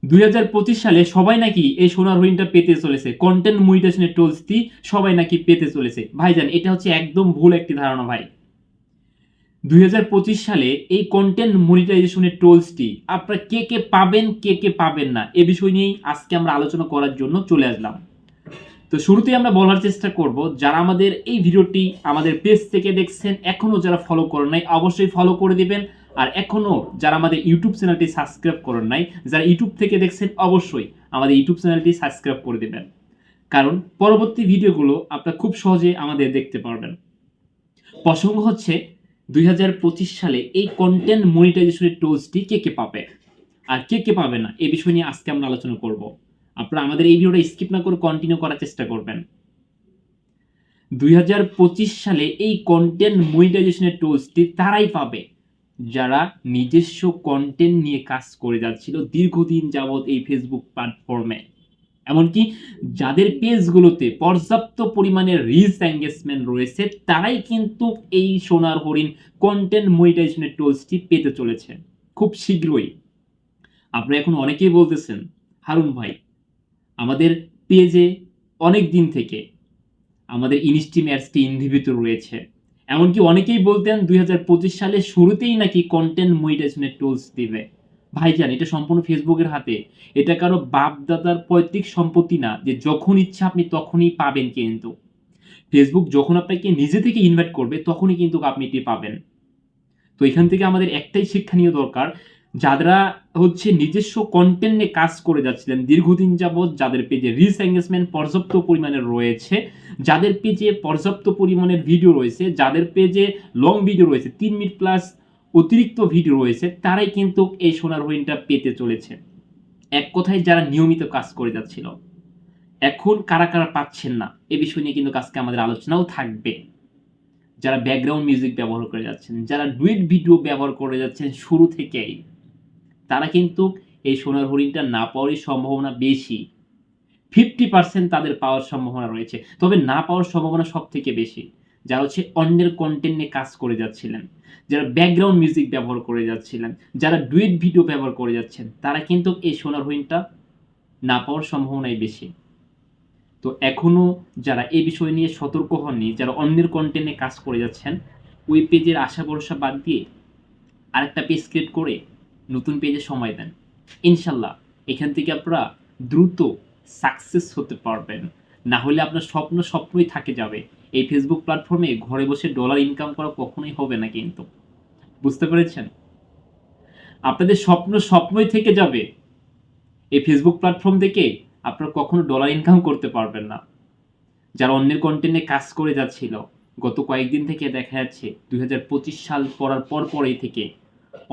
2025 সালে সবাই নাকি এই সোনার হরিণটা পেতে চলেছে, কন্টেন্ট মনিটাইজেশনের টুলসটি সবাই নাকি পেতে চলেছে। ভাইজান, এটা হচ্ছে একদম ভুল একটি ধারণা ভাই। 2025 সালে এই কন্টেন্ট মনিটাইজেশনের টুলসটি আপনারা কে কে পাবেন, কে কে পাবেন না, এ বিষয় নিয়েই আজকে আমরা আলোচনা করার জন্য চলে আসলাম। তো শুরুতেই আমরা বলার চেষ্টা করব, যারা আমাদের এই ভিডিওটি আমাদের পেজ থেকে দেখছেন, এখনো যারা ফলো করেন নাই অবশ্যই ফলো করে দিবেন। আর এখনো যারা আমাদের ইউটিউব চ্যানেলটি সাবস্ক্রাইব করেন নাই, যারা ইউটিউব থেকে দেখছেন অবশ্যই আমাদের ইউটিউব চ্যানেলটি সাবস্ক্রাইব করে দিবেন, কারণ পরবর্তী ভিডিওগুলো আপনারা খুব সহজে আমাদের দেখতে পারবেন। প্রসঙ্গ হচ্ছে 2025 সালে এই কন্টেন্ট মনিটাইজেশনের টুলসটি কে কে পাবে আর কে কে পাবে না, এ বিষয় নিয়ে আজকে আমরা আলোচনা করব। আপনারা আমাদের এই ভিডিওটা স্কিপ না করে কন্টিনিউ করার চেষ্টা করবেন। 2025 সালে এই কন্টেন্ট মনিটাইজেশনের টুলসটি তারাই পাবে যারা নিজস্ব কন্টেন্ট নিয়ে কাজ করে যাচ্ছিল দীর্ঘদিন যাবৎ এই ফেসবুক প্ল্যাটফর্মে, এমনকি যাদের পেজগুলোতে পর্যাপ্ত পরিমাণে রিচ এঙ্গেজমেন্ট রয়েছে, তারাই কিন্তু এই সোনার হরিণ কন্টেন্ট মনিটাইজেশনের টুলসটি পেতে চলেছে খুব শীঘ্রই। আপনারা এখন অনেকেই বলতেছেন, হারুন ভাই, আমাদের পেজে অনেক দিন থেকে আমাদের ইনস্টিম অ্যাডসটি ইনহিবিট রয়েছে। এমনকি অনেকেই বলতেন 2025 সালের শুরুতেই নাকি কন্টেন্ট মনিটাইজেশনের টুলস দিবে। ভাইজান, এটা সম্পূর্ণ ফেসবুকের হাতে। এটা কারো বাপ দাদার পৈতৃক সম্পত্তি না যে যখন ইচ্ছা আপনি তখনই পাবেন। কিন্তু ফেসবুক যখন আপনাকে নিজে থেকে ইনভাইট করবে তখনই কিন্তু আপনি এটি পাবেন। তো এখান থেকে আমাদের একটাই শিক্ষা নিয়ে দরকার, যারা হচ্ছে নিজস্ব কন্টেন্ট নিয়ে কাজ করে যাচ্ছিলেন দীর্ঘদিন যাবৎ, যাদের পেজে রিচ এঙ্গেজমেন্ট পর্যাপ্ত পরিমাণে রয়েছে, যাদের পেজে পর্যাপ্ত পরিমাণের ভিডিও রয়েছে, যাদের পেজে লং ভিডিও রয়েছে, 3 মিনিট প্লাস অতিরিক্ত ভিডিও রয়েছে, তারাই কিন্তু এই সোনার হরিণটা পেতে চলেছে। এক কথায় যারা নিয়মিত কাজ করে যাচ্ছিল, এখন কারা কারা পাচ্ছেন না এ বিষয় নিয়ে কিন্তু আজকে আমাদের আলোচনাও থাকবে। যারা ব্যাকগ্রাউন্ড মিউজিক ব্যবহার করে যাচ্ছেন, যারা ডুয়েট ভিডিও ব্যবহার করে যাচ্ছেন শুরু থেকেই, তারা কিন্তু এই সোনার হরিণটা না পাওয়ারই সম্ভাবনা বেশি। 50% তাদের পাওয়ার সম্ভাবনা রয়েছে, তবে না পাওয়ার সম্ভাবনা সব থেকে বেশি যারা হচ্ছে অন্যের কন্টেন্ট নিয়ে কাজ করে যাচ্ছিলেন, যারা ব্যাকগ্রাউন্ড মিউজিক ব্যবহার করে যাচ্ছিলেন, যারা ডুয়েট ভিডিও ব্যবহার করে যাচ্ছেন, তারা কিন্তু এই সোনার হরিণটা না পাওয়ার সম্ভাবনাই বেশি। তো এখনো যারা এই বিষয় নিয়ে সতর্ক হননি, যারা অন্যের কন্টেন্টে কাজ করে যাচ্ছেন, ওই পেজের আশা ভরসা বাদ দিয়ে আরেকটা পেজ ক্রিয়েট করে নতুন পেজে সময় দেন। ইনশাল্লাহ এখান থেকে আপনারা দ্রুত সাকসেস হতে পারবেন। না হলে আপনার স্বপ্নই থাকে যাবে। এই ফেসবুক প্ল্যাটফর্মে ঘরে বসে ডলার ইনকাম করা কখনোই হবে না। কিন্তু বুঝতে পেরেছেন, আপনাদের স্বপ্নই থেকে যাবে। এই ফেসবুক প্ল্যাটফর্ম থেকে আপনারা কখনো ডলার ইনকাম করতে পারবেন না। যারা অন্যের কন্টেন্টে কাজ করে যাচ্ছিল, গত কয়েকদিন থেকে দেখা যাচ্ছে 2025 সাল পড়ার পরেই থেকে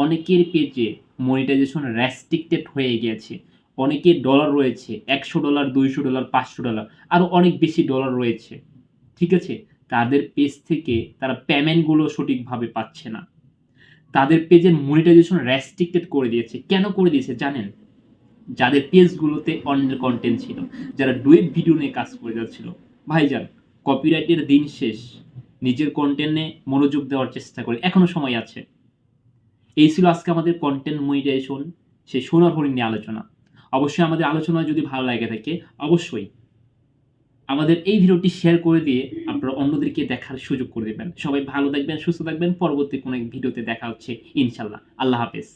অনেকের পেজে মনিটাইজেশন রেস্ট্রিক্টেড হয়ে গিয়েছে। অনেকের ডলার রয়েছে $100, $200, $500, আরও অনেক বেশি ডলার রয়েছে। ঠিক আছে, তাদের পেজ থেকে তারা পেমেন্টগুলো সঠিকভাবে পাচ্ছে না। তাদের পেজের মনিটাইজেশন রেস্ট্রিক্টেড করে দিয়েছে। কেন করে দিয়েছে জানেন? যাদের পেজগুলোতে অন্যের কন্টেন্ট ছিল, যারা ডুয়েট ভিডিও নিয়ে কাজ করে যাচ্ছিল, ভাইজান কপিরাইটের দিন শেষ। নিজের কন্টেন্টে মনোযোগ দেওয়ার চেষ্টা করে, এখনো সময় আছে। এই ছিল আজকে আমাদের কন্টেন্ট মনিটাইজেশন সেই সোনার হরিণ নিয়ে আলোচনা। অবশ্যই আমাদের আলোচনা যদি ভালো লাগে থাকে, অবশ্যই আমাদের এই ভিডিওটি শেয়ার করে দিয়ে আপনারা অন্যদেরকে দেখার সুযোগ করে দেবেন। সবাই ভালো থাকবেন, সুস্থ থাকবেন। পরবর্তী কোনো এক ভিডিওতে দেখা হচ্ছে ইনশাল্লাহ। আল্লাহ হাফেজ।